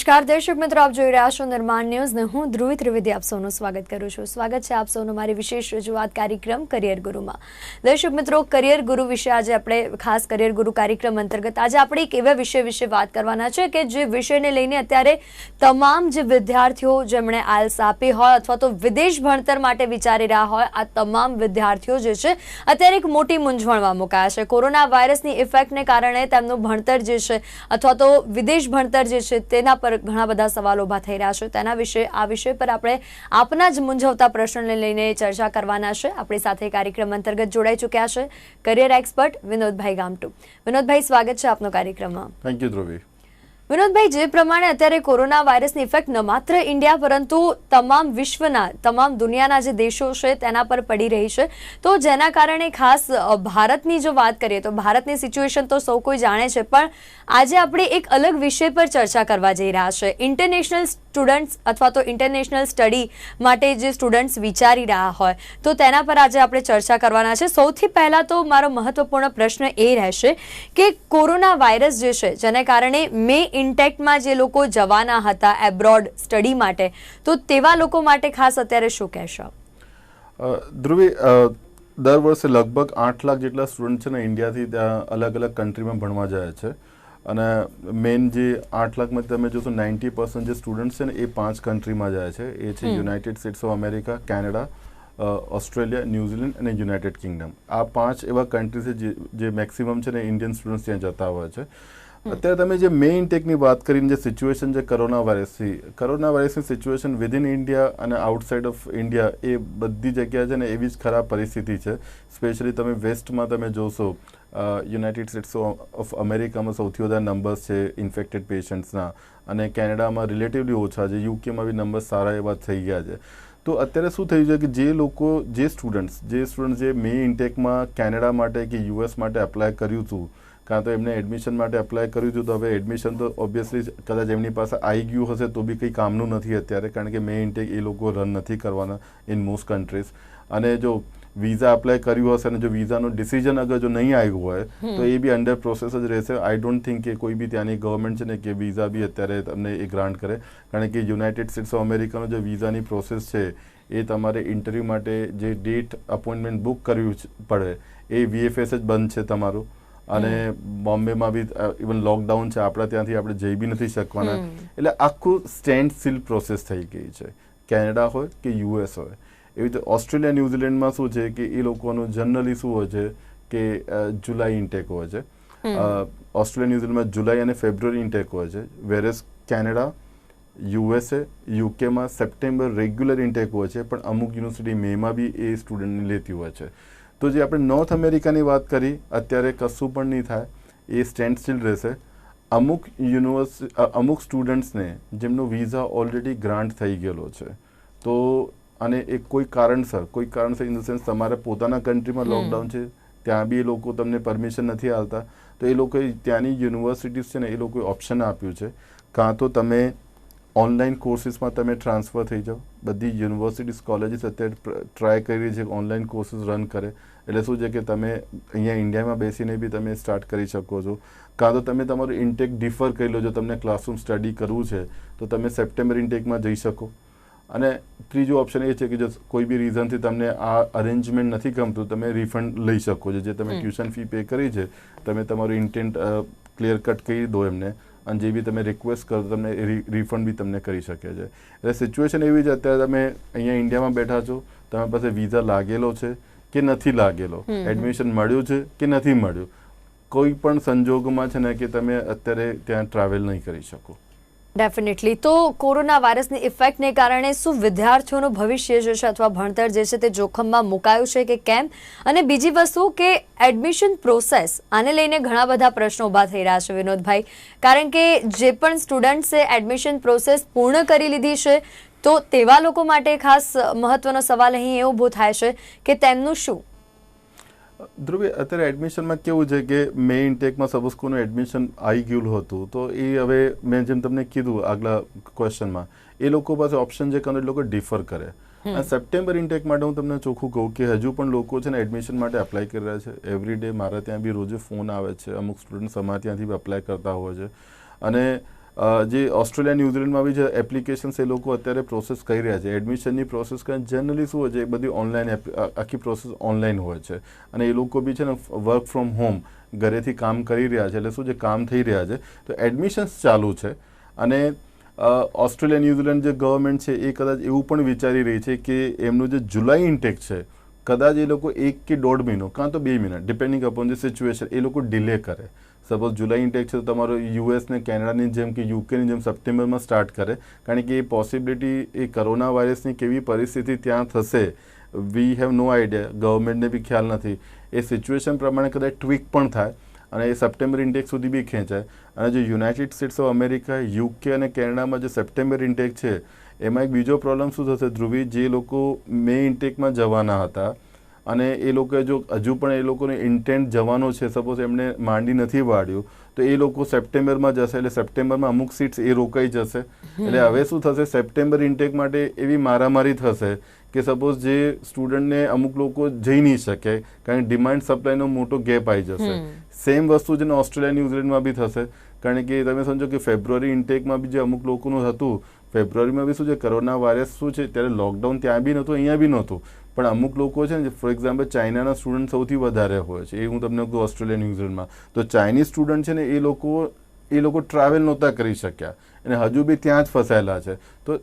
નમસ્કાર દર્શક મિત્રો, આપ જોઈ રહ્યા છો નિર્માણ ન્યૂઝ ને હું ધ્રુવી ત્રિવેદી આપ સૌનું સ્વાગત કરું છું. સ્વાગત છે આપ સૌનું મારી વિશેષ રજૂઆત કાર્યક્રમ કરિયર ગુરુમાં. દર્શક મિત્રો, કરિયર ગુરુ વિશે આજે આપણે ખાસ કરિયર ગુરુ કાર્યક્રમ અંતર્ગત આજે આપણે એક એવા વિષય વિશે વાત કરવાના છે કે જે વિષયને લઈને અત્યારે તમામ જે વિદ્યાર્થીઓ જેમણે આઇલ્સ આપી હોય અથવા તો વિદેશ ભણતર માટે વિચારી રહ્યા હોય, આ તમામ વિદ્યાર્થીઓ જે છે અત્યારે એક મોટી મૂંઝવણમાં મુકાયા છે. કોરોના વાયરસની ઇફેક્ટને કારણે તેમનું ભણતર જે છે અથવા તો વિદેશ ભણતર જે છે તેના પર ઘણા બધા સવાલો ઊભા થઈ રહ્યા છે. તેના વિશે આ વિષય પર આપણે આપના જ મૂંઝવતા પ્રશ્નને લઈને ચર્ચા કરવાના છે. આપણી સાથે કાર્યક્રમ અંતર્ગત જોડાઈ ચૂક્યા છે કરિયર એક્સપર્ટ વિનોદભાઈ ગામટુ. વિનોદભાઈ, સ્વાગત છે આપનો કાર્યક્રમમાં. Thank you Dhruvi. વિનોદભાઈ, જે પ્રમાણે અત્યારે કોરોના વાયરસની ઇફેક્ટ ન માત્ર ઇન્ડિયા પરંતુ તમામ વિશ્વના તમામ દુનિયાના જે દેશો છે તેના પર પડી રહી છે, તો જેના કારણે ખાસ ભારતની જો વાત કરીએ તો ભારતની સિચ્યુએશન તો સૌ કોઈ જાણે છે, પણ આજે આપણે એક અલગ વિષય પર ચર્ચા કરવા જઈ રહ્યા છે. ઇન્ટરનેશનલ સ્ટુડન્ટ્સ અથવા તો ઇન્ટરનેશનલ સ્ટડી માટે જે સ્ટુડન્ટ્સ વિચારી રહ્યા હોય તો તેના પર આજે આપણે ચર્ચા કરવાના છે. સૌથી પહેલાં તો મારો મહત્વપૂર્ણ પ્રશ્ન એ રહેશે કે કોરોના વાયરસ જે છે જેને કારણે ઇન્ટેક્ટમાં જે લોકો જવાના હતા એબ્રોડ સ્ટડી માટે, તો તેવા લોકો માટે ખાસ અત્યારે શું કહેશો? ધ્રુવી, દર વર્ષે લગભગ 8 લાખ જેટલા સ્ટુડન્ટ છે ને ઇન્ડિયાથી ત્યાં અલગ અલગ કન્ટ્રીમાં ભણવા જાય છે. અને મેઇન જે 8 લાખમાં તમે જોશો 90% જે સ્ટુડન્ટ છે ને એ 5 કન્ટ્રીમાં જાય છે. એ છે United states of America, Canada, Australia, New Zealand અને યુનાઇટેડ કિંગડમ. આ 5 એવા કન્ટ્રી છે જે મેક્સિમમ છે ને ઇન્ડિયન સ્ટુડન્ટ્સ ત્યાં જતા હોય છે. અત્યારે તમે જે મેઇન ઇન્ટેકની વાત કરીને જે સિચ્યુએશન છે કોરોના વાયરસની સિચ્યુએશન વિધિન ઇન્ડિયા અને આઉટસાઇડ ઓફ ઇન્ડિયા એ બધી જગ્યાએ છે ને એવી જ ખરાબ પરિસ્થિતિ છે. સ્પેશિયલી તમે વેસ્ટમાં તમે જોશો, યુનાઇટેડ સ્ટેટ્સ ઓફ અમેરિકામાં સૌથી વધારે નંબર્સ છે ઇન્ફેક્ટેડ પેશન્ટ્સના, અને કેનેડામાં રિલેટિવલી ઓછા છે. યુકેમાં બી નંબર સારા એવા થઈ ગયા છે. તો અત્યારે શું થયું છે કે જે સ્ટુડન્ટ્સ જે મેઇન ઇન્ટેકમાં કેનેડા માટે કે યુએસ માટે એપ્લાય કર્યું હતું, કાં તો એમને એડમિશન માટે એપ્લાય કર્યું હતું, તો હવે એડમિશન તો ઓબ્વિયસલી કદાચ એમની પાસે આવી ગયું હશે તો બી કંઈ કામનું નથી અત્યારે, કારણ કે મેઇન ઇન્ટેક એ લોકો રન નથી કરવાના ઇન મોસ્ટ કન્ટ્રીઝ. અને જો વિઝા એપ્લાય કર્યું હશે અને જો વિઝાનું ડિસિઝન અગર જો નહીં આવ્યું હોય તો એ બી અંડર પ્રોસેસ જ રહેશે. આઈ ડોન્ટ થિંક કે કોઈ બી ત્યાંની ગવર્મેન્ટ છે ને કે વિઝા બી અત્યારે તમને એ ગ્રાન્ટ કરે, કારણ કે યુનાઇટેડ સ્ટેટ્સ ઓફ અમેરિકાનો જે વિઝાની પ્રોસેસ છે એ તમારે ઇન્ટરવ્યૂ માટે જે ડેટ અપોઇન્ટમેન્ટ બુક કરવી પડે એ VFS જ બંધ છે તમારું. અને બોમ્બેમાં બી ઇવન લોકડાઉન છે, આપણા ત્યાંથી આપણે જઈ બી નથી શકવાના. એટલે આખું સ્ટેન્ડ સ્ટીલ પ્રોસેસ થઈ ગઈ છે, કેનેડા હોય કે US હોય. એવી રીતે ઓસ્ટ્રેલિયા, ન્યૂઝીલેન્ડમાં શું છે કે એ લોકોનું જનરલી શું હોય છે કે જુલાઈ ઇન્ટેક હોય છે. ઓસ્ટ્રેલિયા, ન્યૂઝીલેન્ડમાં જુલાઈ અને ફેબ્રુઆરી ઇન્ટેક હોય છે. વેરેસ કેનેડા, USA, UKમાં સપ્ટેમ્બર રેગ્યુલર ઇન્ટેક હોય છે, પણ અમુક યુનિવર્સિટી મેમાં બી એ સ્ટુડન્ટને લેતી હોય છે. તો જે આપણે નોર્થ અમેરિકાની વાત કરી, અત્યારે કશું પણ નહીં થાય, એ સ્ટેન્ડ સ્ટીલ રહેશે. અમુક સ્ટુડન્ટ્સને જેમનો વિઝા ઓલરેડી ગ્રાન્ટ થઈ ગયેલો છે, તો અને એ કોઈ કારણસર ઇન ધ સેન્સ તમારે પોતાના કન્ટ્રીમાં લોકડાઉન છે, ત્યાં બી એ લોકો તમને પરમિશન નથી આપતા, તો એ લોકોએ ત્યાંની યુનિવર્સિટીઝ છે ને એ લોકોએ ઓપ્શન આપ્યું છે, કાં તો તમે ઓનલાઈન કોર્સીસમાં તમે ટ્રાન્સફર થઈ જાઓ. બધી યુનિવર્સિટીઝ, કોલેજીસ અત્યારે ટ્રાય કરી રહી છે કે ઓનલાઈન કોર્સીસ રન કરે. એટલે શું છે કે તમે અહીંયા ઇન્ડિયામાં બેસીને બી તમે સ્ટાર્ટ કરી શકો છો, કાં તો તમે તમારું ઇન્ટેક ડિફર કરી લો. જો તમને ક્લાસરૂમ સ્ટડી કરવું છે તો તમે સપ્ટેમ્બર ઇન્ટેકમાં જઈ શકો. અને ત્રીજો ઓપ્શન એ છે કે જો કોઈ બી રીઝનથી તમને આ અરેન્જમેન્ટ નથી ગમતું, તમે રિફંડ લઈ શકો છો. જે તમે ટ્યુશન ફી પે કરી છે તમે તમારું ઇન્ટેન્ટ ક્લિયર કટ કરી દો એમને, અને જે બી તમે રિક્વેસ્ટ કરો તમને રિફંડ બી તમને કરી શકે છે. એટલે સિચ્યુએશન એવી છે, અત્યારે તમે અહીંયા ઇન્ડિયામાં બેઠા છો, તમારી પાસે વિઝા લાગેલો છે કે નથી લાગેલો, એડમિશન મળ્યું છે કે નથી મળ્યું, કોઈ પણ સંજોગોમાં છે ને કે તમે અત્યારે ત્યાં ટ્રાવેલ નહીં કરી શકો. ડેફિનેટલી. તો કોરોના વાયરસની ઇફેક્ટને કારણે શું વિદ્યાર્થીઓનું ભવિષ્ય જે છે અથવા ભણતર જે છે તે જોખમમાં મુકાયું છે કે કેમ? અને બીજી વસ્તુ કે એડમિશન પ્રોસેસ, આને લઈને ઘણા બધા પ્રશ્નો ઊભા થઈ રહ્યા છે વિનોદભાઈ, કારણ કે જે પણ સ્ટુડન્ટ્સે એડમિશન પ્રોસેસ પૂર્ણ કરી લીધી છે તો તેવા લોકો માટે ખાસ મહત્વનો સવાલ અહીં એ ઊભો થાય છે કે તેમનું શું? ધ્રુવી, અત્યારે એડમિશનમાં કેવું છે કે મેઇન ઇન્ટેકમાં સપોઝ કોઈનું એડમિશન આવી ગયું હતું તો એ હવે મેં જેમ તમને કીધું આગલા ક્વેશ્ચનમાં, એ લોકો પાસે ઓપ્શન છે કે એ લોકો ડિફર કરે. અને સપ્ટેમ્બર ઇન્ટેક માટે હું તમને ચોખ્ખું કહું કે હજુ પણ લોકો છે ને એડમિશન માટે એપ્લાય કરી રહ્યા છે. એવરી ડે મારા ત્યાં બી રોજે ફોન આવે છે, અમુક સ્ટુડન્ટ્સ અમારા ત્યાંથી બી એપ્લાય કરતા હોય છે. અને જે ઓસ્ટ્રેલિયા ન્યૂઝીલેન્ડમાં બી જે એપ્લિકેશન્સ એ લોકો અત્યારે પ્રોસેસ કરી રહ્યા છે, એડમિશનની પ્રોસેસ કરીને જનરલી શું હોય છે, એ બધી ઓનલાઈન આખી પ્રોસેસ ઓનલાઈન હોય છે અને એ લોકો બી છે ને વર્ક ફ્રોમ હોમ ઘરેથી કામ કરી રહ્યા છે, એટલે શું છે કામ થઈ રહ્યા છે, તો એડમિશન્સ ચાલુ છે. અને ઓસ્ટ્રેલિયા ન્યૂઝીલેન્ડ જે ગવર્મેન્ટ છે એ કદાચ એવું પણ વિચારી રહી છે કે એમનું જે જુલાઈ ઇન્ટેક છે કદાચ એ લોકો 1 કે 1.5 મહિનો કાં તો 2 મહિના ડિપેન્ડિંગ અપોન ધ સિચ્યુએશન એ લોકો ડિલે કરે. સપોઝ જુલાઈ ઇન્ટેક છે તો તમારો યુએસ ને કેનેડાની જેમ કે યુકેની જેમ સપ્ટેમ્બરમાં સ્ટાર્ટ કરે, કારણ કે એ પોસિબિલિટી એ કોરોના વાયરસની કેવી પરિસ્થિતિ ત્યાં થશે વી હેવ નો આઈડિયા, ગવર્મેન્ટને બી ખ્યાલ નથી. એ સિચ્યુએશન પ્રમાણે કદાચ ટ્વીક પણ થાય અને એ સપ્ટેમ્બર ઇન્ટેક સુધી બી ખેંચાય. અને જે United states of America, UK અને કેનેડામાં જે સપ્ટેમ્બર ઇન્ટેક છે એમાં એક બીજો પ્રોબ્લેમ શું થશે ધ્રુવી, જે લોકો મે ઇન્ટેકમાં જવાના હતા અને એ લોકોએ જો હજુ પણ એ લોકોને ઇન્ટેન્ટ જવાનો છે, સપોઝ એમને માંડી નથી વાળ્યું તો એ લોકો સપ્ટેમ્બરમાં જશે, એટલે સપ્ટેમ્બરમાં અમુક સીટ્સ એ રોકાઈ જશે. એટલે હવે શું થશે, સપ્ટેમ્બર ઇન્ટેક માટે એવી મારામારી થશે કે સપોઝ જે સ્ટુડન્ટને અમુક લોકો જઈ નહીં શકે કારણ કે ડિમાન્ડ સપ્લાયનો મોટો ગેપ આવી જશે. સેમ વસ્તુ જેને ઓસ્ટ્રેલિયા ન્યૂઝીલેન્ડમાં બી થશે, કારણ કે તમે સમજો કે ફેબ્રુઆરી ઇન્ટેકમાં બી જે અમુક લોકોનું હતું, ફેબ્રુઆરીમાં બી શું છે કોરોના વાયરસ શું છે ત્યારે લોકડાઉન ત્યાં બી નહોતું, અહીંયા બી નહોતું, પણ અમુક લોકો છે ને ફોર એક્ઝામ્પલ ચાઇનાના સ્ટુડન્ટ સૌથી વધારે હોય છે, એ હું તમને કહું ઓસ્ટ્રેલિયા ન્યૂઝીલેન્ડમાં, તો ચાઇનીઝ સ્ટુડન્ટ છે ને એ લોકો ટ્રાવેલ નહોતા કરી શક્યા અને હજુ બી ત્યાં જ ફસાયેલા છે. તો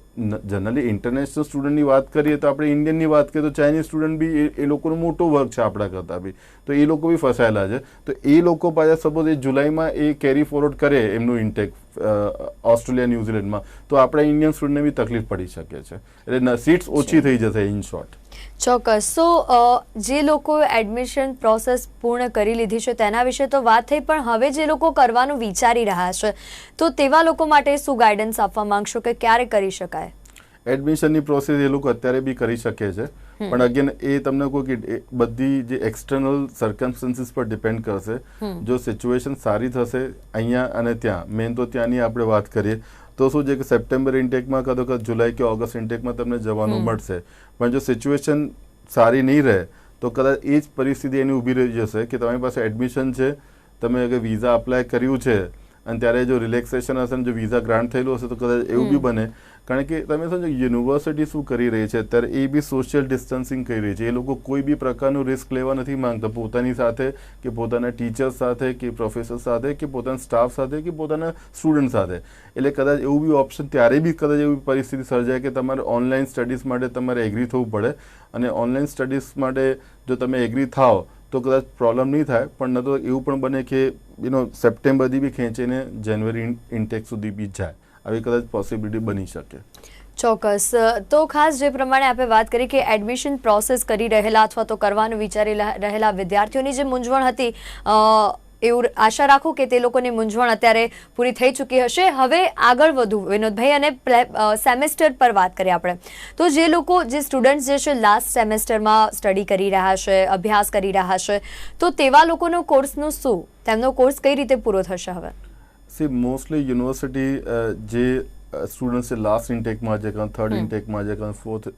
જનરલી ઇન્ટરનેશનલ સ્ટુડન્ટની વાત કરીએ તો આપણે ઇન્ડિયનની વાત કરીએ તો ચાઇનીઝ સ્ટુડન્ટ બી એ લોકોનો મોટો વર્ક છે આપણા કરતાં બી, તો એ લોકો બી ફસાયેલા છે. તો એ લોકો પાછા સપોઝ એ જુલાઈમાં એ કેરી ફોરવર્ડ કરે એમનું ઇન્ટેક ઓસ્ટ્રેલિયા ન્યૂઝીલેન્ડમાં, તો આપણા ઇન્ડિયન સ્ટુડન્ટને બી તકલીફ પડી શકે છે, એટલે સીટ્સ ઓછી થઈ જશે ઇન શોર્ટ. ચોક્કસ. તો જે લોકો એડમિશન પ્રોસેસ પૂર્ણ કરી લીધી છે તેના વિશે તો વાત થઈ, પણ હવે જે લોકો કરવાનું વિચારી રહ્યા છે તો તેવા લોકો માટે શું ગાઈડન્સ આપવા માંગશો કે ક્યારે કરી શકાય? એડમિશનની પ્રોસેસ એ લોકો અત્યારે બી કરી શકે છે, પણ અગેન એ તમને કહું કે બધી જે એક્સટર્નલ સર્કમસ્ટન્સીસ પર ડિપેન્ડ કરશે. જો સિચ્યુએશન સારી થશે અહીંયા અને ત્યાં, મેન તો ત્યાંની આપણે વાત કરીએ તો શું છે કે સપ્ટેમ્બર ઇન્ટેકમાં કદાચ જુલાઈ કે ઓગસ્ટ ઇન્ટેકમાં તમને જવાનું મળશે, પણ જો સિચ્યુએશન સારી નહીં રહે તો કદાચ એ જ પરિસ્થિતિ એની ઊભી રહી જશે કે તમારી પાસે એડમિશન છે, તમે અગર વિઝા અપ્લાય કર્યું છે અને ત્યારે જો રિલેક્સેશન હશે ને જો વિઝા ગ્રાન્ટ થયેલું હશે તો કદાચ એવું બી બને, કારણ કે તમે સમજો યુનિવર્સિટી શું કરી રહી છે અત્યારે, એ બી સોશિયલ ડિસ્ટન્સિંગ કરી રહી છે. એ લોકો કોઈ બી પ્રકારનું રિસ્ક લેવા નથી માંગતા પોતાની સાથે કે પોતાના ટીચર્સ સાથે કે પ્રોફેસર સાથે કે પોતાના સ્ટાફ સાથે કે પોતાના સ્ટુડન્ટ સાથે. એટલે કદાચ એવું બી ઓપ્શન ત્યારે બી કદાચ એવી પરિસ્થિતિ સર્જાય કે તમારે ઓનલાઈન સ્ટડીઝ માટે તમારે એગ્રી થવું પડે, અને ઓનલાઈન સ્ટડીઝ માટે જો તમે એગ્રી થાવ તો કદાચ પ્રોબ્લેમ નહીં થાય, પણ ન તો એવું પણ બને કે સપ્ટેમ્બરથી બી ખેંચીને જાન્યુઆરી ઇન્ટેક સુધી બી જાય, આવી કદાચ પોસિબિલિટી બની શકે. ચોક્કસ. તો ખાસ જે પ્રમાણે આપણે વાત કરી કે એડમિશન પ્રોસેસ કરી રહેલા અથવા તો કરવાનું વિચારી રહેલા વિદ્યાર્થીઓની જે મૂંઝવણ હતી, એવું આશા રાખું કે તે લોકોની મૂંઝવણ અત્યારે પૂરી થઈ ચૂકી હશે. હવે આગળ વધુ વિનોદભાઈ અને સેમેસ્ટર પર વાત કરીએ આપણે, તો જે લોકો જે સ્ટુડન્ટ્સ જે છે લાસ્ટ સેમેસ્ટરમાં સ્ટડી કરી રહ્યા છે, અભ્યાસ કરી રહ્યા છે, તો તેવા લોકોનો કોર્સનું શું, તેમનો કોર્સ કઈ રીતે પૂરો થશે? હવે મોસ્ટલી યુનિવર્સિટી જે સ્ટુડન્ટ છે લાસ્ટ ઇન્ટેકમાં છે, કાં થર્ડ ઇન્ટેકમાં છે, કાં ફોર્થ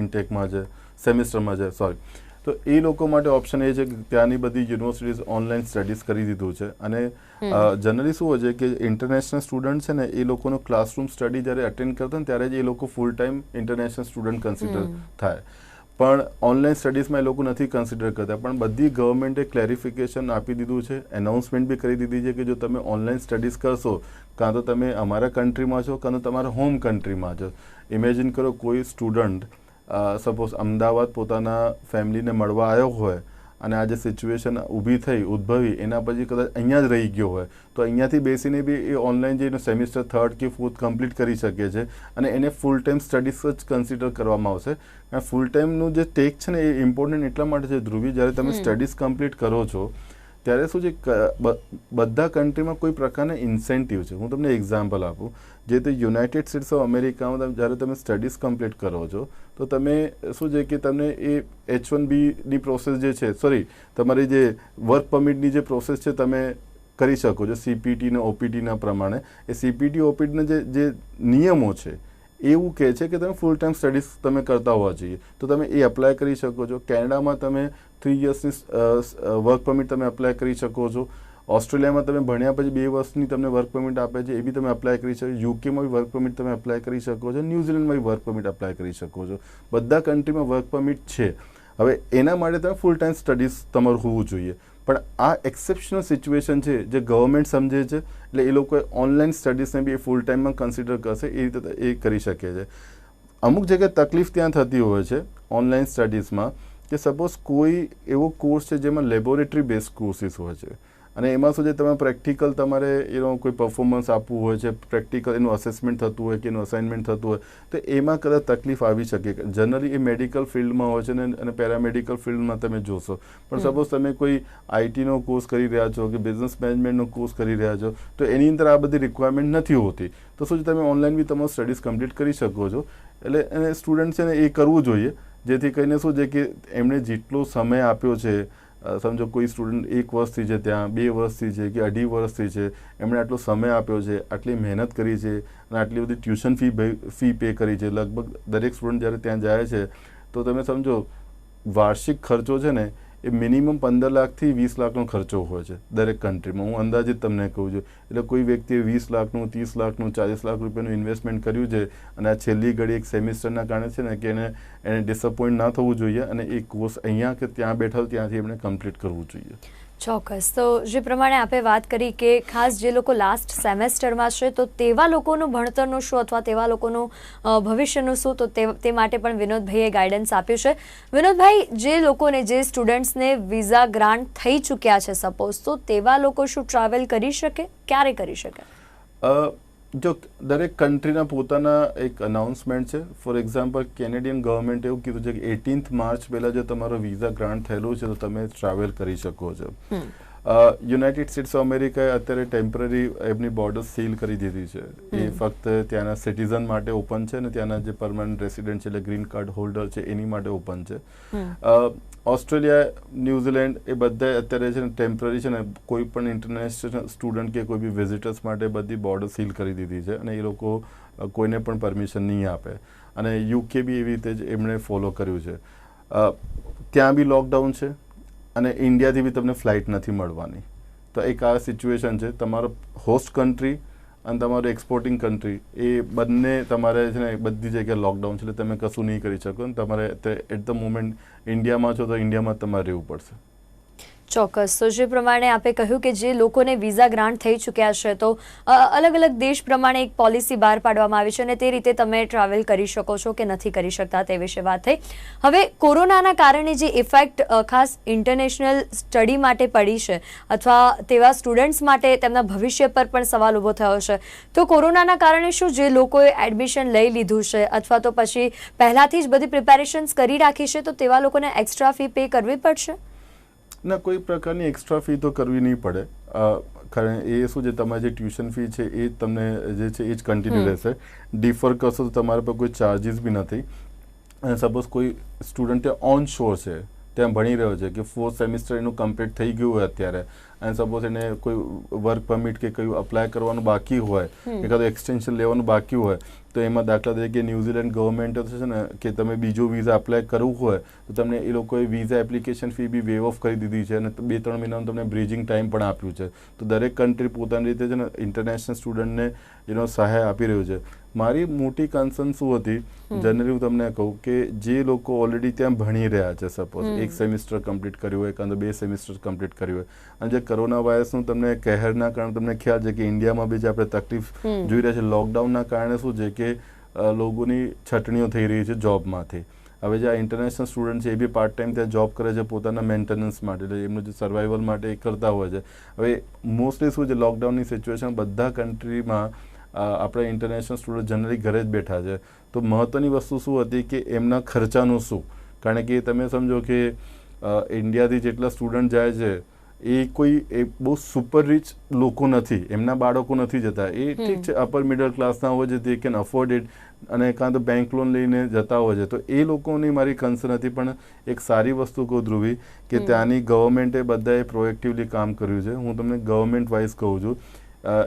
ઇન્ટેકમાં છે, સેમિસ્ટરમાં છે, સોરી, તો એ લોકો માટે ઓપ્શન એ છે કે ત્યાંની બધી યુનિવર્સિટીઝ ઓનલાઈન સ્ટડીઝ કરી દીધું છે. અને જનરલી શું હોય છે કે ઇન્ટરનેશનલ સ્ટુડન્ટ છે ને એ લોકોનો ક્લાસરૂમ સ્ટડી જ્યારે અટેન્ડ કરતા ને ત્યારે જ એ લોકો full time international student consider થાય, પણ ઓનલાઈન સ્ટડીઝમાં એ લોકો નથી કન્સિડર કરતા. પણ બધી ગવર્મેન્ટે ક્લેરિફિકેશન આપી દીધું છે, એનાઉન્સમેન્ટ બી કરી દીધી છે કે જો તમે ઓનલાઈન સ્ટડીઝ કરશો કાં તો તમે અમારા કન્ટ્રીમાં છો કાં તો તમારા હોમ કન્ટ્રીમાં છો. ઇમેજિન કરો કોઈ સ્ટુડન્ટ સપોઝ અમદાવાદ પોતાના ફેમિલીને મળવા આવ્યો હોય અને આ જે સિચ્યુએશન ઊભી થઈ ઉદ્ભવી એના પછી કદાચ અહીંયા જ રહી ગયો હોય તો અહીંયાથી બેસીને બી એ ઓનલાઈન જઈને સેમિસ્ટર થર્ડ કે ફોર્થ કમ્પ્લીટ કરી શકે છે, અને એને ફૂલ ટાઈમ સ્ટડીઝ જ કન્સિડર કરવામાં આવશે. અને ફૂલ ટાઈમનું જે ટેક છે ને એ ઇમ્પોર્ટન્ટ એટલા માટે છે ધ્રુવી, જ્યારે તમે સ્ટડીઝ કમ્પ્લીટ કરો છો ત્યારે શું છે બધા કન્ટ્રીમાં કોઈ પ્રકારના ઇન્સેન્ટિવ છે. હું તમને એક્ઝામ્પલ આપું, જે તે યુનાઇટેડ સ્ટેટ્સ ઓફ અમેરિકામાં જ્યારે તમે સ્ટડીઝ કમ્પ્લીટ કરો છો તો તમે શું છે કે તમને એ H1Bની પ્રોસેસ જે છે, સોરી તમારી જે વર્ક પરમિટની જે પ્રોસેસ છે તમે કરી શકો છો CPT અને OPTના પ્રમાણે. એ CPT OPTના જે નિયમો છે એવું કહે છે કે તમે ફૂલ ટાઈમ સ્ટડીઝ તમે કરતા હોવા જોઈએ, તો તમે એ અપ્લાય કરી શકો છો. કેનેડામાં તમે 3 યર્સની વર્ક પરમિટ તમે અપ્લાય કરી શકો છો. ઓસ્ટ્રેલિયામાં તમે ભણ્યા પછી 2 વર્ષની તમને વર્ક પરમિટ આપે છે, એ બી તમે અપ્લાય કરી શકો. યુકેમાં બી વર્ક પરમિટ તમે અપ્લાય કરી શકો છો, ન્યૂઝીલેન્ડમાં બી વર્ક પરમિટ અપ્લાય કરી શકો છો. બધા કન્ટ્રીમાં વર્ક પરમિટ છે. હવે એના માટે તમે ફૂલ ટાઈમ સ્ટડીઝ તમારું હોવું જોઈએ. પણ આ એક્સેપ્શનલ સિચ્યુએશન છે જે ગવર્મેન્ટ સમજે છે, એટલે એ લોકોએ ઓનલાઈન સ્ટડીઝને બી એ ફૂલ ટાઈમમાં કન્સિડર કરશે, એ રીતે એ કરી શકે છે. અમુક જગ્યાએ તકલીફ ત્યાં થતી હોય છે ઓનલાઈન સ્ટડીઝમાં, કે સપોઝ કોઈ એવો કોર્સ છે જેમાં લેબોરેટરી બેઝ કોર્સીસ હોય છે, અને એમાં શું છે, તમે પ્રેક્ટિકલ તમારે કોઈ પરફોર્મન્સ આપવું હોય છે, પ્રેક્ટિકલ એનું અસેસમેન્ટ થતું હોય કે એનું અસાઇનમેન્ટ થતું હોય, તો એમાં કદાચ તકલીફ આવી શકે. જનરલી એ મેડિકલ ફિલ્ડમાં હોય છે ને, અને પેરામેડિકલ ફિલ્ડમાં તમે જોશો. પણ સપોઝ તમે કોઈ આઈટીનો કોર્સ કરી રહ્યા છો કે બિઝનેસ મેનેજમેન્ટનો કોર્સ કરી રહ્યા છો, તો એની અંદર આ બધી રિક્વાયરમેન્ટ નથી હોતી. તો શું છે, તમે ઓનલાઈન બી તમારું સ્ટડીઝ કમ્પ્લીટ કરી શકો છો. એટલે એને સ્ટુડન્ટ છે ને એ કરવું જોઈએ, જેથી કરીને શું છે કે એમણે જેટલો સમય આપ્યો છે, સમજો કોઈ સ્ટુડન્ટ 1 વર્ષથી છે ત્યાં, 2 વર્ષથી છે કે 2.5 વર્ષથી છે, એમણે આટલો સમય આપ્યો છે, આટલી મહેનત કરી છે, અને આટલી બધી ટ્યુશન ફી પે કરી છે. લગભગ દરેક સ્ટુડન્ટ જ્યારે ત્યાં જાય છે તો તમે સમજો વાર્ષિક ખર્ચો છે ને એ મિનિમમ 15 લાખથી 20 લાખનો ખર્ચો હોય છે દરેક કન્ટ્રીમાં. હું અંદાજિત તમને કહું છું. એટલે કોઈ વ્યક્તિએ 20 લાખનું, 30 લાખનું, 40 લાખ રૂપિયાનું ઇન્વેસ્ટમેન્ટ કર્યું છે, અને આ છેલ્લી ઘડી એક સેમિસ્ટરના કારણે છે ને કે એને ડિસઅપોઇન્ટ ના થવું જોઈએ, અને એ કોર્સ અહીંયા કે ત્યાં બેઠા ત્યાંથી એમણે કમ્પ્લીટ કરવું જોઈએ. ચોક્કસ. તો જે પ્રમાણે આપે વાત કરી કે ખાસ જે લોકો લાસ્ટ સેમેસ્ટરમાં છે, તો તેવા લોકોનું ભણતરનું શું અથવા તેવા લોકોનું ભવિષ્યનું શું, તો તે માટે પણ વિનોદભાઈએ ગાઈડન્સ આપ્યું છે. વિનોદભાઈ, જે લોકોને, જે સ્ટુડન્ટ્સને વિઝા ગ્રાન્ટ થઈ ચૂક્યા છે સપોઝ, તો તેવા લોકો શું ટ્રાવેલ કરી શકે, ક્યારે કરી શકે? જો દરેક કન્ટ્રીના પોતાના એક અનાઉન્સમેન્ટ છે. ફોર એક્ઝામ્પલ, કેનેડિયન ગવર્મેન્ટે એવું કીધું છે કે 18 માર્ચ પહેલાં જો તમારો વિઝા ગ્રાન્ટ થયેલું છે તો તમે ટ્રાવેલ કરી શકો છો. યુનાઇટેડ સ્ટેટ્સ ઓફ અમેરિકાએ અત્યારે ટેમ્પરરી એમની બોર્ડર સીલ કરી દીધી છે. એ ફક્ત ત્યાંના સિટીઝન માટે ઓપન છે, અને ત્યાંના જે પરમનન્ટ રેસિડેન્ટ છે એટલે ગ્રીન કાર્ડ હોલ્ડર છે એની માટે ઓપન છે. ઓસ્ટ્રેલિયા, ન્યૂઝીલેન્ડ એ બધા અત્યારે છે ને ટેમ્પરરી છે ને, કોઈ પણ ઇન્ટરનેશનલ સ્ટુડન્ટ કે કોઈ બી વિઝિટર્સ માટે બધી બોર્ડર સીલ કરી દીધી છે, અને એ લોકો કોઈને પણ પરમિશન નહીં આપે. અને યુકે બી એવી રીતે જ એમણે ફોલો કર્યું છે. ત્યાં બી લોકડાઉન છે, અને ઇન્ડિયાથી બી તમને ફ્લાઇટ નથી મળવાની. તો એક આ સિચ્યુએશન છે. તમારો હોસ્ટ કન્ટ્રી અને તમારું એક્સપોર્ટિંગ કન્ટ્રી એ બંને તમારે છે ને બધી જગ્યાએ લોકડાઉન છે, એટલે તમે કશું નહીં કરી શકો. ને તમારે એટ ધ મોમેન્ટ ઇન્ડિયામાં છો તો ઇન્ડિયામાં તમારે રહેવું પડશે. ચોક્કસ. તો જે પ્રમાણે આપે કહ્યું કે જે લોકોને વિઝા ગ્રાન્ટ થઈ ચૂક્યા છે, તો અલગ અલગ દેશ પ્રમાણે એક પોલિસી બહાર પાડવામાં આવી છે, અને તે રીતે તમે ટ્રાવેલ કરી શકો છો કે નથી કરી શકતા તે વિશે વાત થઈ. હવે કોરોનાના કારણે જે ઇફેક્ટ ખાસ ઇન્ટરનેશનલ સ્ટડી માટે પડી છે, અથવા તેવા સ્ટુડન્ટ્સ માટે તેમના ભવિષ્ય પર પણ સવાલ ઊભો થયો છે, તો કોરોનાના કારણે શું જે લોકોએ એડમિશન લઈ લીધું છે અથવા તો પછી પહેલાંથી જ બધી પ્રિપેરેશન્સ કરી રાખી છે, તો તેવા લોકોને એક્સ્ટ્રા ફી પે કરવી પડશે? ના, કોઈ પ્રકારની એક્સ્ટ્રા ફી તો કરવી નહીં પડે. કારણ એ શું છે, તમારી જે ટ્યુશન ફી છે એ તમને જે છે એ જ કન્ટિન્યુ રહેશે. ડિફર કરશો તો તમારા પર કોઈ ચાર્જીસ બી નથી. અને સપોઝ કોઈ સ્ટુડન્ટ ઓન શોર છે, ત્યાં ભણી રહ્યો છે કે 4th સેમિસ્ટર એનું કમ્પ્લીટ થઈ ગયું હોય અત્યારે, અને સપોઝ એને કોઈ વર્ક પરમિટ કે કયું અપ્લાય કરવાનું બાકી હોય, એકાદું એક્સટેન્શન લેવાનું બાકી હોય, તો એમાં દાખલા તરીકે ન્યૂઝીલેન્ડ ગવર્મેન્ટ છે ને કે તમે બીજો વિઝા અપ્લાય કરવું હોય તો તમને એ લોકોએ વિઝા એપ્લિકેશન ફી બી વેવ ઓફ કરી દીધી છે, અને 2-3 મહિનાનું તમને બ્રિજિંગ ટાઈમ પણ આપ્યું છે. તો દરેક કન્ટ્રી પોતાની રીતે છે ને ઇન્ટરનેશનલ સ્ટુડન્ટને સહાય આપી રહ્યું છે. મારી મોટી કન્સર્ન શું હતી, જનરલી હું તમને કહું કે જે લોકો ઓલરેડી ત્યાં ભણી રહ્યા છે, સપોઝ 1 સેમિસ્ટર કમ્પ્લીટ કર્યું હોય, કાં તો 2 સેમિસ્ટર કમ્પ્લીટ કર્યું હોય, અને જે કોરોના વાયરસનું તમને કહેરના કારણે તમને ખ્યાલ છે કે ઇન્ડિયામાં બી જે આપણે તકલીફ જોઈ રહ્યા છે, લોકડાઉનના કારણે શું છે કે લોકોની છટણીઓ થઈ રહી છે જોબમાંથી. હવે જે આ ઇન્ટરનેશનલ સ્ટુડન્ટ છે એ બી પાર્ટ ટાઈમ ત્યાં જોબ કરે છે પોતાના મેન્ટેનન્સ માટે, એટલે એમનું જે સર્વાઈવલ માટે એ કરતા હોય છે. હવે મોસ્ટલી શું છે, લોકડાઉનની સિચ્યુએશન બધા કન્ટ્રીમાં આપણે ઇન્ટરનેશનલ સ્ટુડન્ટ જનરલી ઘરે જ બેઠા છે. તો મહત્ત્વની વસ્તુ શું હતી કે એમના ખર્ચાનું શું, કારણ કે તમે સમજો કે ઇન્ડિયાથી જેટલા સ્ટુડન્ટ જાય છે એ કોઈ બહુ સુપર રિચ લોકો નથી, એમના બાળકો નથી જતા. એ ઠીક છે, અપર મિડલ ક્લાસના હોય છે, તે કેન અફોર્ડ ઇટ, અને કાં તો બેંક લોન લઈને જતા હોય છે. તો એ લોકોની મારી કન્સર્ન હતી. પણ એક સારી વસ્તુ કહું ધ્રુવી, કે ત્યાંની ગવર્મેન્ટે બધાએ પ્રોએક્ટિવલી કામ કર્યું છે. હું તમને ગવર્મેન્ટ વાઇઝ કહું છું.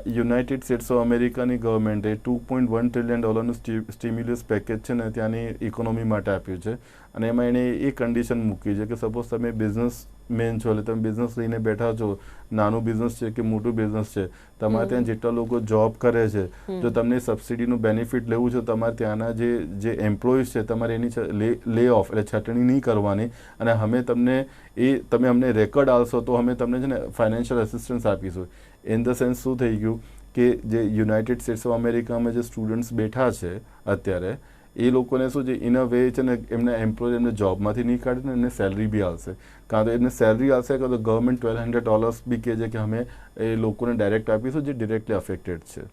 યુનાઇટેડ સ્ટેટ્સ ઓફ અમેરિકાની ગવર્મેન્ટે $2.1 ટ્રિલિયન સ્ટિમ્યુલસ પેકેજ છે ને ત્યાંની ઇકોનોમી માટે આપ્યું છે. અને એમાં એણે એ કન્ડિશન મૂકી છે કે સપોઝ તમે બિઝનેસ મેન છો, એટલે તમે બિઝનેસ લઈને બેઠા છો, નાનું બિઝનેસ છે કે મોટું બિઝનેસ છે, તમારે ત્યાં જેટલા લોકો જોબ કરે છે, જો તમને સબસિડીનું બેનિફિટ લેવું છે, તમારે ત્યાંના જે એમ્પ્લોઈઝ છે તમારે એની લે ઓફ એટલે છટણી નહીં કરવાની, અને અમે તમે અમને રેકોર્ડ આપશો તો અમે તમને છે ને ફાઇનાન્શિયલ અસિસ્ટન્સ આપીશું. ઇન ધ સેન્સ શું થઈ ગયું કે જે યુનાઇટેડ સ્ટેટ્સ ઓફ અમેરિકામાં જે સ્ટુડન્ટ્સ બેઠા છે અત્યારે, એ લોકોને શું છે ઇન અ વે છે ને એમના એમ્પ્લોયર એમને જોબમાંથી નહીં કાઢે ને એમને સેલરી બી આવશે, કાં તો એમને સેલરી આવશે કાં તો ગવર્મેન્ટ $1,200 બી કહે છે કે અમે એ લોકોને ડાયરેક્ટ આપીશું જે ડિરેક્ટલી અફેક્ટેડ છે.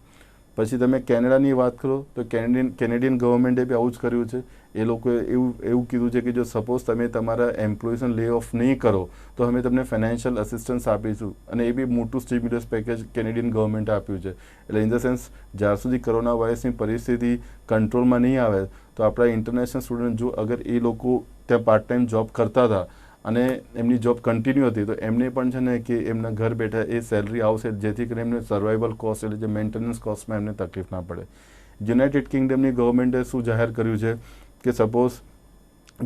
પછી તમે કેનેડાની વાત કરો તો કેનેડિયન ગવર્મેન્ટે બી આવું જ કર્યું છે. એ લોકોએ એવું કીધું છે કે જો સપોઝ તમે તમારા એમ્પ્લોઈઝને લે ઓફ નહીં કરો તો અમે તમને ફાઇનાન્શિયલ અસિસ્ટન્સ આપીશું, અને એ બી મોટું સ્ટિમ્યુલસ પેકેજ કેનેડિયન ગવર્મેન્ટે આપ્યું છે. એટલે ઇન ધ સેન્સ જ્યાં સુધી કોરોના વાયરસની પરિસ્થિતિ કંટ્રોલમાં નહીં આવે તો આપણા ઇન્ટરનેશનલ સ્ટુડન્ટ જો અગર એ લોકો ત્યાં પાર્ટ ટાઈમ જોબ કરતા હતા અને એમની જોબ કન્ટિન્યુ હતી તો એમને પણ છે ને કે એમના ઘર બેઠા એ સેલરી આવશે, જેથી કરીને એમને સર્વાઇવલ કોસ્ટ એટલે જે મેન્ટેનન્સ કોસ્ટમાં એમને તકલીફ ના પડે. યુનાઇટેડ કિંગડમની ગવર્મેન્ટે શું જાહેર કર્યું છે કે સપોઝ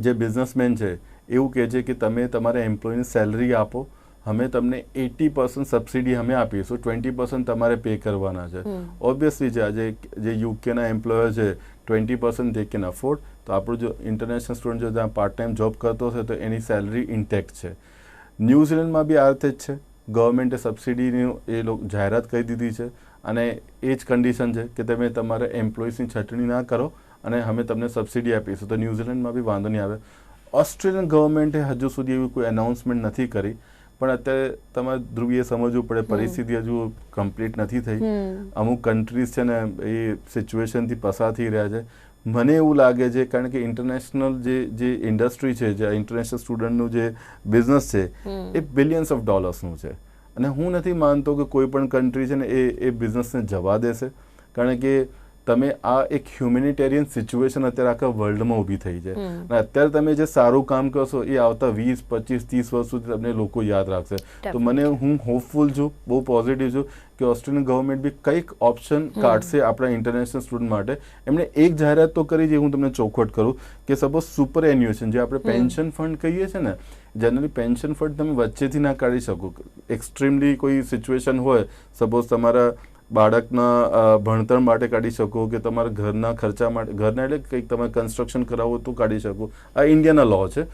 જે બિઝનેસમેન છે એવું કહે છે કે તમે તમારા એમ્પ્લોયને સેલરી આપો, અમે તમને 80% સબસિડી અમે આપીશું, 20% તમારે પે કરવાના છે. ઓબ્વિયસલી છે આજે જે યુકેના એમ્પ્લોયર છે 20% દે કેન અફોર્ડ, તો આપણું જો ઇન્ટરનેશનલ સ્ટુડન્ટ જો ત્યાં પાર્ટ ટાઈમ જોબ કરતો હશે તો એની સેલરી ઇન્ટેક્ટ છે. ન્યૂઝીલેન્ડમાં બી આ રીતે જ છે, ગવર્મેન્ટે સબસિડીની એ લોકો જાહેરાત કરી દીધી છે, અને એ જ કન્ડિશન છે કે તમે તમારા એમ્પ્લોઈઝની છટણી ના કરો અને અમે તમને સબસિડી આપીશું, તો ન્યૂઝીલેન્ડમાં બી વાંધો નહીં આવે. ઓસ્ટ્રેલિયન ગવર્મેન્ટે હજુ સુધી એવી કોઈ અનાઉન્સમેન્ટ નથી કરી, પણ અત્યારે તમારે ધ્રુવીએ સમજવું પડે પરિસ્થિતિ હજુ કમ્પ્લીટ નથી થઈ. અમુક કન્ટ્રીઝ છે ને એ સિચ્યુએશનથી પસાર થઈ રહ્યા છે. મને એવું લાગે છે કારણ કે ઇન્ટરનેશનલ જે ઇન્ડસ્ટ્રી છે, જે ઇન્ટરનેશનલ સ્ટુડન્ટનું જે બિઝનેસ છે એ બિલિયન્સ ઓફ ડોલર્સનું છે, અને હું નથી માનતો કે કોઈ પણ કન્ટ્રી છે ને એ બિઝનેસને જવા દેશે, કારણ કે તમે આ એક હ્યુમેનિટેરિયન સિચ્યુએશન અત્યારે આખા વર્લ્ડમાં ઊભી થઈ છે, અને અત્યારે તમે જે સારું કામ કરશો એ આવતા 20, 25, 30 વર્ષ સુધી તમને લોકો યાદ રાખશે. તો હું હોપફુલ છું, બહુ પોઝિટિવ છું કે ઓસ્ટ્રેલિયન ગવર્મેન્ટ બી કંઈક ઓપ્શન કાઢશે આપણા ઇન્ટરનેશનલ સ્ટુડન્ટ માટે. એમણે એક જાહેરાત તો કરી છે, હું તમને ચોખવટ કરું કે સપોઝ સુપર એન્યુએશન જે આપણે પેન્શન ફંડ કહીએ છીએ ને, જનરલી પેન્શન ફંડ તમે વચ્ચેથી ના કાઢી શકો. એક્સ્ટ્રીમલી કોઈ સિચ્યુએશન હોય, સપોઝ તમારા બાળકના ભણતર માટે કાઢી શકો કે તમારા ઘરના ખર્ચા માટે, ઘરના એટલે કંઈક તમે કન્સ્ટ્રક્શન કરાવો તો કાઢી શકો, આ ઇન્ડિયાના લો છે.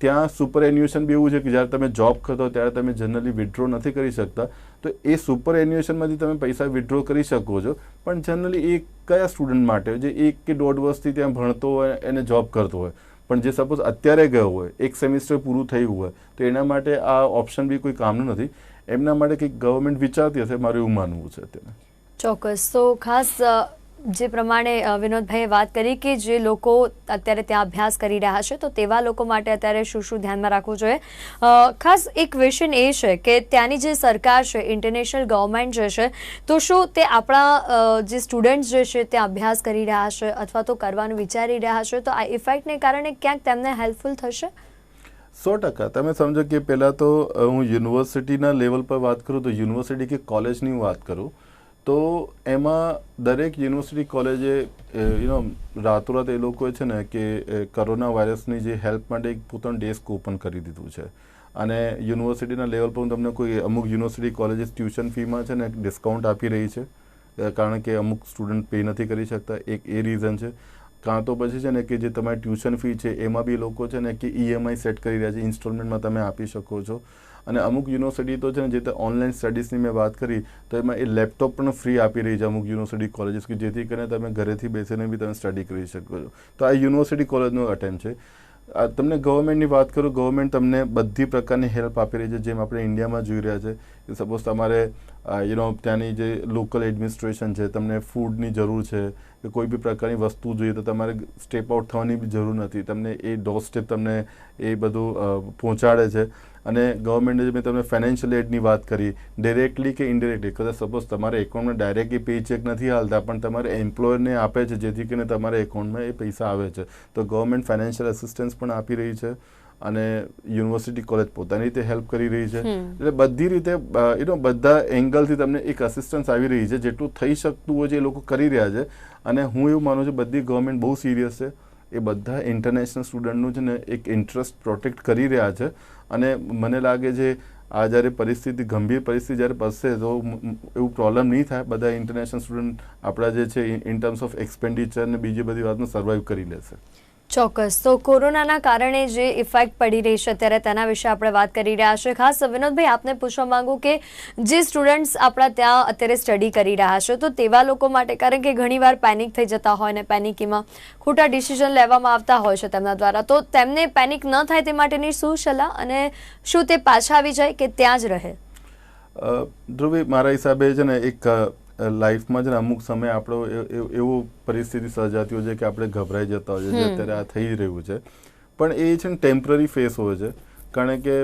ત્યાં સુપર એન્યુએશન બી એવું છે કે જ્યારે તમે જોબ કરતો ત્યારે તમે જનરલી વિથડ્રો નથી કરી શકતા, તો એ સુપર એન્યુએશનમાંથી તમે પૈસા વિથડ્રો કરી શકો છો, પણ જનરલી એ કયા સ્ટુડન્ટ માટે જે 1 કે 1.5 વર્ષથી ત્યાં ભણતો હોય એને જોબ કરતો હોય, પણ જે સપોઝ અત્યારે ગયો હોય, એક સેમિસ્ટર પૂરું થયું હોય, તો એના માટે આ ઓપ્શન બી કોઈ કામનું નથી. એમના માટે કંઈક ગવર્મેન્ટ વિચારતી હશે, મારું એવું માનવું છે અત્યારે. ચોક્કસ. તો ખાસ જે પ્રમાણે વિનોદભાઈએ વાત કરી કે જે લોકો અત્યારે ત્યાં અભ્યાસ કરી રહ્યા છે તો તેવા લોકો માટે અત્યારે શું ધ્યાનમાં રાખવું જોઈએ. ખાસ એક ક્વેશ્ચન એ છે કે ત્યાંની જે સરકાર છે, ઇન્ટરનેશનલ ગવર્મેન્ટ જે છે, તો શું તે આપણા જે સ્ટુડન્ટ્સ જે છે ત્યાં અભ્યાસ કરી રહ્યા છે અથવા તો કરવાનું વિચારી રહ્યા છે, તો આ ઇફેક્ટને કારણે ક્યાંક તેમને હેલ્પફુલ થશે? 100%. તમે સમજો કે પહેલાં તો હું યુનિવર્સિટીના લેવલ પર વાત કરું તો યુનિવર્સિટી કે કોલેજની વાત કરું તો એમાં દરેક યુનિવર્સિટી કોલેજે રાતોરાત એ લોકોએ છે ને કે કોરોના વાયરસની જે હેલ્પ માટે એક પોતાનું ડેસ્ક ઓપન કરી દીધું છે, અને યુનિવર્સિટીના લેવલ પર હું તમને કોઈ અમુક યુનિવર્સિટી કોલેજીસ ટ્યુશન ફીમાં છે ને ડિસ્કાઉન્ટ આપી રહી છે, કારણ કે અમુક સ્ટુડન્ટ પે નથી કરી શકતા, એક એ રીઝન છે. કાં તો પછી છે ને કે જે તમારી ટ્યુશન ફી છે એમાં બી લોકો છે ને કે EMI સેટ કરી રહ્યા છે, ઇન્સ્ટોલમેન્ટમાં તમે આપી શકો છો. અને અમુક યુનિવર્સિટી તો છે ને જે ઓનલાઈન સ્ટડીઝની મેં વાત કરી તો એમાં એ લેપટોપ પણ ફ્રી આપી રહી છે અમુક યુનિવર્સિટી કોલેજીસ, કે જેથી કરીને તમે ઘરેથી બેસીને બી તમે સ્ટડી કરી શકો છો. તો આ યુનિવર્સિટી કોલેજનો અટેમ્પ છે. તમને ગવર્મેન્ટની વાત કરું, ગવર્મેન્ટ તમને બધી પ્રકારની હેલ્પ આપી રહી છે, જેમ આપણે ઇન્ડિયામાં જોઈ રહ્યા છે કે સપોઝ તમારે ત્યાંની જે લોકલ એડમિનિસ્ટ્રેશન છે, તમને ફૂડની જરૂર છે કે કોઈ બી પ્રકારની વસ્તુ જોઈએ તો તમારે સ્ટેપ આઉટ થવાની બી જરૂર નથી, તમને એ ડોર સ્ટેપ તમને એ બધું પહોંચાડે છે. અને ગવર્મેન્ટે મેં તમને ફાઇનાન્શિયલ એડની વાત કરી, ડિરેક્ટલી કે ઇનડિરેક્ટલી, કદાચ સપોઝ તમારા એકાઉન્ટમાં ડાયરેક્ટ એ પે ચેક નથી હાલતા પણ તમારે એમ્પ્લોયરને આપે છે જેથી કરીને તમારા એકાઉન્ટમાં એ પૈસા આવે છે, તો ગવર્મેન્ટ ફાઇનાન્શિયલ અસિસ્ટન્સ પણ આપી રહી છે, અને યુનિવર્સિટી કોલેજ પોતાની રીતે હેલ્પ કરી રહી છે. એટલે બધી રીતે બધા એંગલથી તમને એક અસિસ્ટન્સ આવી રહી છે, જેટલું થઈ શકતું હોય છે એ લોકો કરી રહ્યા છે. અને હું એવું માનું છું બધી ગવર્મેન્ટ બહુ સિરિયસ છે, એ બધા ઇન્ટરનેશનલ સ્ટુડન્ટનું છે ને એક ઇન્ટરેસ્ટ પ્રોટેક્ટ કરી રહ્યા છે. અને મને લાગે છે આ જ્યારે પરિસ્થિતિ ગંભીર પરિસ્થિતિ જ્યારે પસશે તો એવું પ્રોબ્લેમ નહીં થાય. બધા ઇન્ટરનેશનલ સ્ટુડન્ટ આપણા જે છે ઇન ટર્મ્સ ઓફ એક્સપેન્ડિચર ને બીજી બધી વાતનું સર્વાઈવ કરી લેશે. ચોક્કસ. તો કોરોનાના કારણે જે ઇફેક્ટ પડી રહી છે અત્યારે તેના વિશે આપણે વાત કરી રહ્યા છે. ખાસ વિનોદભાઈ આપને પૂછવા માંગુ કે જે સ્ટુડન્ટ્સ આપણા ત્યાં અત્યારે સ્ટડી કરી રહ્યા છે તો તેવા લોકો માટે, કારણ કે ઘણીવાર પેનિક થઈ જતા હોય ને પેનિકીમાં ખોટા ડિસિઝન લેવામાં આવતા હોય છે તેમના દ્વારા, તો તેમને પેનિક ન થાય તે માટેની શું સલાહ અને શું તે પાછા આવી જાય કે ત્યાં જ રહે? ધ્રુવી, મારા હિસાબે છે ને એક લાઈફમાં છે ને અમુક સમય આપણો એવો પરિસ્થિતિ સર્જાતી હોય છે કે આપણે ગભરાઈ જતા હોય છે, જે અત્યારે આ થઈ રહ્યું છે. પણ એ છે ને ટેમ્પરરી ફેસ હોય છે. કારણ કે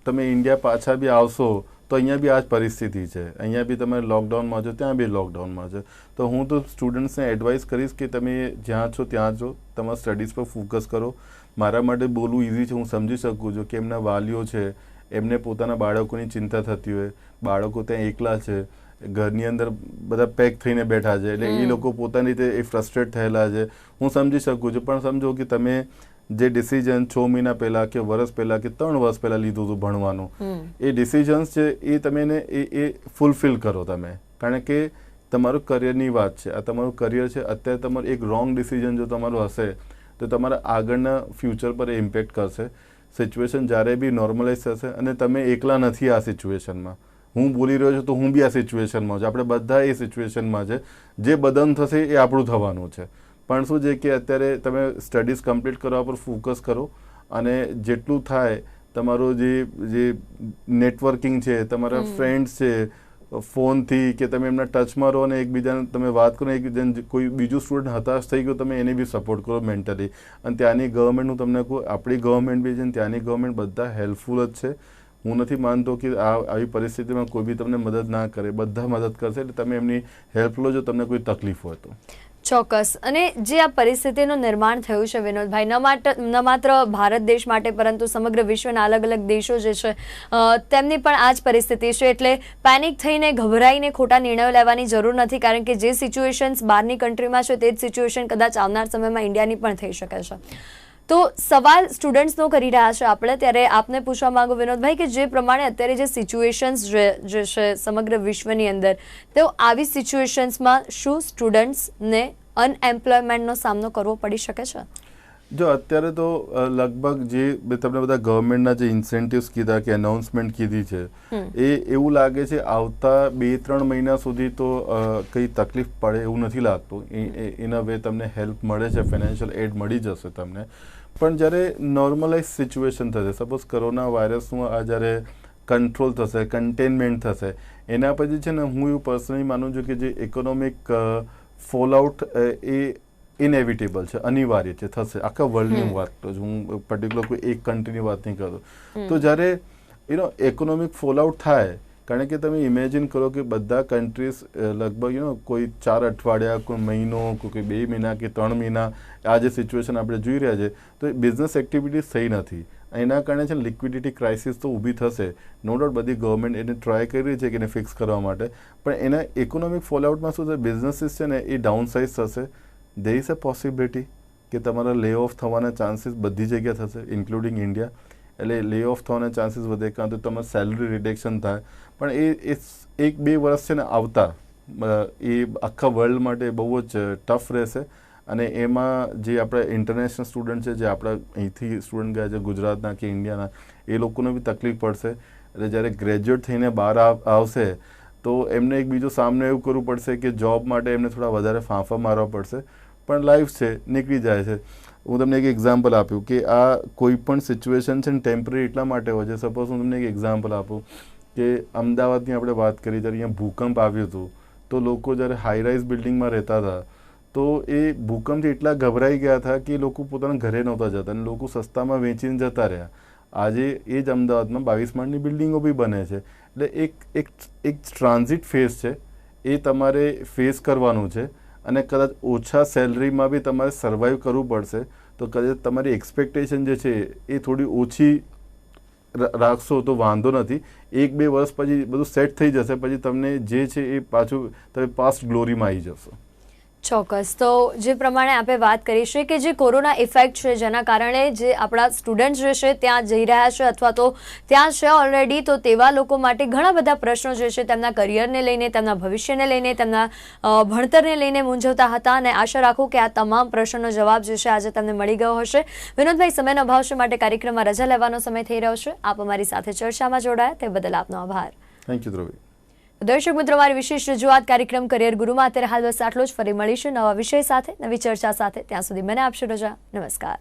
તમે ઇન્ડિયા પાછા બી આવશો તો અહીંયા બી આ જ પરિસ્થિતિ છે. અહીંયા બી તમે લોકડાઉનમાં છો, ત્યાં બી લોકડાઉનમાં છે. તો હું તો સ્ટુડન્ટ્સને એડવાઇસ કરીશ કે તમે જ્યાં છો ત્યાં છો, તમારા સ્ટડીઝ પર ફોકસ કરો. મારા માટે બોલવું ઇઝી છે, હું સમજી શકું છું કે એમના વાલીઓ છે, એમને પોતાના બાળકોની ચિંતા થતી હોય, બાળકો ત્યાં એકલા છે, ઘરની અંદર બધા પેક થઈને બેઠા છે, એટલે એ લોકો પોતાની રીતે એ ફ્રસ્ટ્રેટ થયેલા છે. હું સમજી શકું છું. પણ સમજો કે તમે જે ડિસિઝન 6 મહિના પહેલાં કે વર્ષ પહેલાં કે 3 વર્ષ પહેલાં લીધું હતું ભણવાનું, એ ડિસિઝન્સ છે એ તમે એ ફૂલફિલ કરો તમે. કારણ કે તમારું કરિયરની વાત છે, આ તમારું કરિયર છે. અત્યારે તમારું એક રોંગ ડિસિઝન જો તમારું હશે તો તમારા આગળના ફ્યુચર પર એ ઇમ્પેક્ટ કરશે. સિચ્યુએશન જ્યારે બી નોર્મલાઇઝ થશે અને તમે એકલા નથી આ સિચ્યુએશનમાં. હું બોલી રહ્યો છું તો હું બી આ સિચ્યુએશનમાં છું, આપણે બધા એ સિચ્યુએશનમાં છે. જે બદન થશે એ આપણું થવાનું છે. પણ શું છે કે અત્યારે તમે સ્ટડીઝ કમ્પ્લીટ કરવા પર ફોકસ કરો અને જેટલું થાય તમારું જે નેટવર્કિંગ છે, તમારા ફ્રેન્ડ્સ છે, ફોનથી કે તમે એમના ટચમાં રહો અને એકબીજાને તમે વાત કરો. એકબીજાને કોઈ બીજું સ્ટુડન્ટ હતાશ થઈ ગયો, તમે એને બી સપોર્ટ કરો મેન્ટલી. અને ત્યાંની ગવર્મેન્ટ, હું તમને કહું, આપણી ગવર્મેન્ટ બી છે ને ત્યાંની ગવર્મેન્ટ બધા હેલ્પફુલ જ છે. હું નથી માનતો કે આવી પરિસ્થિતિમાં કોઈ બી તમને મદદ ના કરે. બધા મદદ કરશે. એટલે તમે એમની હેલ્પ લો જો તમને કોઈ તકલીફ હોય તો. ચોક્કસ. અને જે આ પરિસ્થિતિનું નિર્માણ થયું છે વિનોદભાઈ, ન માત્ર ભારત દેશ માટે પરંતુ સમગ્ર વિશ્વના અલગ અલગ દેશો જે છે તેમની પણ આ જ પરિસ્થિતિ છે. એટલે પેનિક થઈને ગભરાઈને ખોટા નિર્ણયો લેવાની જરૂર નથી, કારણ કે જે સિચ્યુએશન્સ બહારની કન્ટ્રીમાં છે તે જ સિચ્યુએશન કદાચ આવનાર સમયમાં ઇન્ડિયાની પણ થઈ શકે છે. તો સવાલ સ્ટુડન્ટ્સનો કરી રહ્યા છે આપણે, ત્યારે આપને પૂછવા માંગુ વિનોદભાઈ કે જે પ્રમાણે અત્યારે જે સિચ્યુએશન્સ જે છે સમગ્ર વિશ્વની અંદર, તો આવી સિચ્યુએશન્સમાં શું સ્ટુડન્ટ્સને અનએમ્પ્લોયમેન્ટનો સામનો કરવો પડી શકે છે? જો અત્યારે તો લગભગ જે તમને બધા ગવર્મેન્ટના જે ઇન્સેન્ટિવ્સ કીધા કે અનાઉન્સમેન્ટ કીધી છે, એ એવું લાગે છે આવતા 2-3 મહિના સુધી તો કંઈ તકલીફ પડે એવું નથી લાગતું. એના વે તમને હેલ્પ મળે છે, ફાઇનાન્શિયલ એડ મળી જશે તમને. પણ જ્યારે નોર્મલાઇઝ સિચ્યુએશન થશે, સપોઝ કોરોના વાયરસનું આ જ્યારે કંટ્રોલ થશે, કન્ટેનમેન્ટ થશે, એના પછી છે ને હું એવું પર્સનલી માનું છું કે જે ઇકોનોમિક ફોલઆઉટ એ ઇનેવિટેબલ છે, અનિવાર્ય છે, થશે. આખા વર્લ્ડની હું વાત કરું છું, હું પર્ટિક્યુલર કોઈ એક કન્ટ્રીની વાત નહીં કરતો. તો જ્યારે ઇકોનોમિક ફોલઆઉટ થાય, કારણ કે તમે ઇમેજિન કરો કે બધા કન્ટ્રીઝ લગભગ કોઈ 4 અઠવાડિયા, કોઈ મહિનો, કોઈ 2 મહિના કે 3 મહિના આ જે સિચ્યુએશન આપણે જોઈ રહ્યા છે, તો બિઝનેસ એક્ટિવિટીઝ થઈ નથી. એના કારણે છે ને લિક્વિડિટી ક્રાઇસિસ તો ઊભી થશે. નો ડાઉટ બધી ગવર્મેન્ટ એને ટ્રાય કરી રહી છે કે એને ફિક્સ કરવા માટે. પણ એના ઇકોનોમિક ફોલઆઉટમાં શું છે, બિઝનેસીસ છે ને એ ડાઉન સાઇઝ થશે. there is a possibility કે તમારા લે ઓફ થવાના ચાન્સીસ બધી જગ્યાએ થશે, ઇન્ક્લુડિંગ ઇન્ડિયા. એટલે લે ઓફ થવાના ચાન્સીસ વધે, કાં તો તમારું સેલરી રિડક્શન થાય. પણ એ 1-2 વર્ષ છે ને આવતા એ આખા વર્લ્ડ માટે બહુ જ ટફ રહેશે. અને એમાં જે આપણા ઇન્ટરનેશનલ સ્ટુડન્ટ છે, જે આપણા અહીંથી સ્ટુડન્ટ ગયા છે ગુજરાતના કે ઇન્ડિયાના, એ લોકોને બી તકલીફ પડશે. એટલે જ્યારે ગ્રેજ્યુએટ થઈને બહાર આવશે તો એમને એક બીજો સામનો એવું કરવું પડશે કે જોબ માટે એમને થોડા વધારે ફાંફા મારવા પડશે. પણ લાઈફ છે, નીકળી જાય છે. હું તમને એક એક્ઝામ્પલ આપ્યું કે આ કોઈ પણ સિચ્યુએશન છે ને ટેમ્પરરી એટલા માટે હોય છે. સપોઝ હું તમને એક એક્ઝામ્પલ આપું કે અમદાવાદની આપણે વાત કરી, જ્યારે અહીંયા ભૂકંપ આવ્યું હતું તો લોકો જ્યારે હાઈરાઇઝ બિલ્ડિંગમાં રહેતા હતા તો એ ભૂકંપથી એટલા ગભરાઈ ગયા હતા કે લોકો પોતાના ઘરે નહોતા જતા અને લોકો સસ્તામાં વેચીને જતા રહ્યા. આજે એ જ અમદાવાદમાં 22 માળની બિલ્ડિંગો બી બને છે. એટલે એક ટ્રાન્ઝિટ ફેઝ છે, એ તમારે ફેસ કરવાનું છે. અને કદાચ ઓછા સેલરીમાં બી તમારે સર્વાઈવ કરવું પડશે. તો કદાચ તમારી એક્સપેક્ટેશન જે છે એ થોડી ઓછી રાખશો તો વાંધો નથી. 1-2 વર્ષ પછી બધું સેટ થઈ જશે. પછી તમને જે છે એ પાછું તમે પાસ્ટ ગ્લોરીમાં આવી જશો. ચોક્કસ. તો જે પ્રમાણે આપણે વાત કરી છે કે જે કોરોના ઇફેક્ટ છે જેના કારણે જે આપણા સ્ટુડન્ટ જે છે ત્યાં જઈ રહ્યા છે અથવા તો ત્યાં છે ઓલરેડી, તો તેવા લોકો માટે ઘણા બધા પ્રશ્નો જે છે તેમના કરિયરને લઈને, તેમના ભવિષ્યને લઈને, તેમના ભણતરને લઈને મૂંઝવતા હતા અને આશા રાખું કે આ તમામ પ્રશ્નોનો જવાબ જે છે આજે તમને મળી ગયો હશે. વિનોદભાઈ, સમયનો અભાવ છે માટે કાર્યક્રમમાં રજા લેવાનો સમય થઈ રહ્યો છે. આપ અમારી સાથે ચર્ચામાં જોડાયા તે બદલ આપનો આભાર. Thank you Dhruvi. દર્શક મિત્રો, મારી વિશેષ રજૂઆત કાર્યક્રમ કરિયર ગુરુમાં અત્યારે હાલ બસ આટલો જ. ફરી મળીશું નવા વિષય સાથે, નવી ચર્ચા સાથે. ત્યાં સુધી મને આપશો રજા. નમસ્કાર.